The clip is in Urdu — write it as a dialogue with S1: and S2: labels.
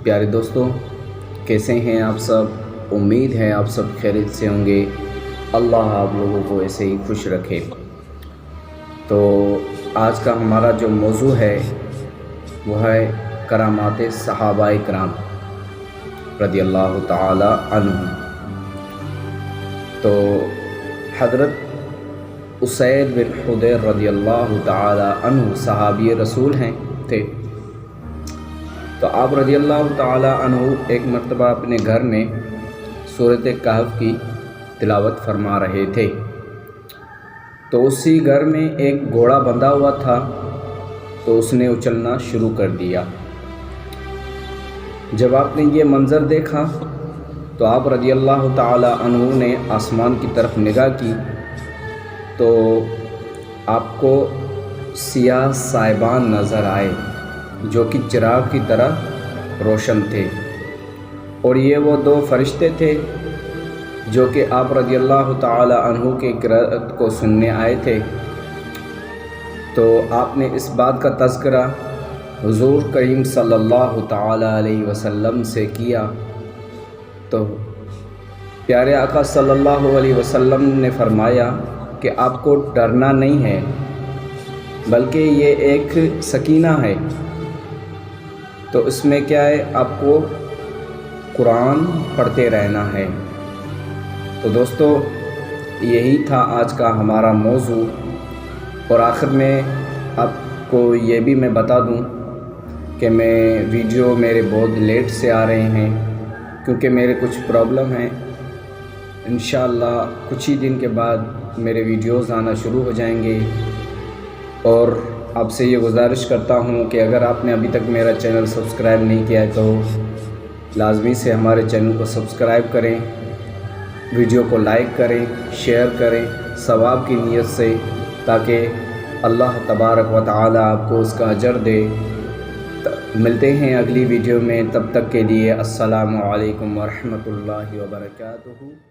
S1: پیارے دوستوں، کیسے ہیں آپ سب؟ امید ہے آپ سب خیریت سے ہوں گے۔ اللہ آپ لوگوں کو ایسے ہی خوش رکھے۔ تو آج کا ہمارا جو موضوع ہے وہ ہے کرامات صحابہ کرام رضی اللہ تعالی عنہ۔ تو حضرت اسید بن حضیر رضی اللہ تعالی عنہ صحابی رسول تھے۔ تو آپ رضی اللہ تعالی عنہ ایک مرتبہ اپنے گھر میں سورۃ کہف کی تلاوت فرما رہے تھے۔ تو اسی گھر میں ایک گھوڑا بندھا ہوا تھا، تو اس نے اچلنا شروع کر دیا۔ جب آپ نے یہ منظر دیکھا تو آپ رضی اللہ تعالی عنہ نے آسمان کی طرف نگاہ کی تو آپ کو سیاہ سائبان نظر آئے جو کہ چراغ کی طرح روشن تھے، اور یہ وہ دو فرشتے تھے جو کہ آپ رضی اللہ تعالی عنہ کے قرأت کو سننے آئے تھے۔ تو آپ نے اس بات کا تذکرہ حضور کریم صلی اللہ تعالی علیہ وسلم سے کیا تو پیارے آقا صلی اللہ علیہ وسلم نے فرمایا کہ آپ کو ڈرنا نہیں ہے، بلکہ یہ ایک سکینہ ہے۔ تو اس میں کیا ہے، آپ کو قرآن پڑھتے رہنا ہے۔ تو دوستو، یہی تھا آج کا ہمارا موضوع، اور آخر میں آپ کو یہ بھی میں بتا دوں کہ ویڈیو میرے بہت لیٹ سے آ رہے ہیں کیونکہ میرے کچھ پرابلم ہیں۔ انشاءاللہ کچھ ہی دن کے بعد میرے ویڈیوز آنا شروع ہو جائیں گے، اور آپ سے یہ گزارش کرتا ہوں کہ اگر آپ نے ابھی تک میرا چینل سبسکرائب نہیں کیا ہے تو لازمی سے ہمارے چینل کو سبسکرائب کریں، ویڈیو کو لائک کریں، شیئر کریں ثواب کی نیت سے، تاکہ اللہ تبارک و تعالی آپ کو اس کا اجر دے۔ ملتے ہیں اگلی ویڈیو میں، تب تک کے لیے السلام علیکم ورحمۃ اللہ وبرکاتہ۔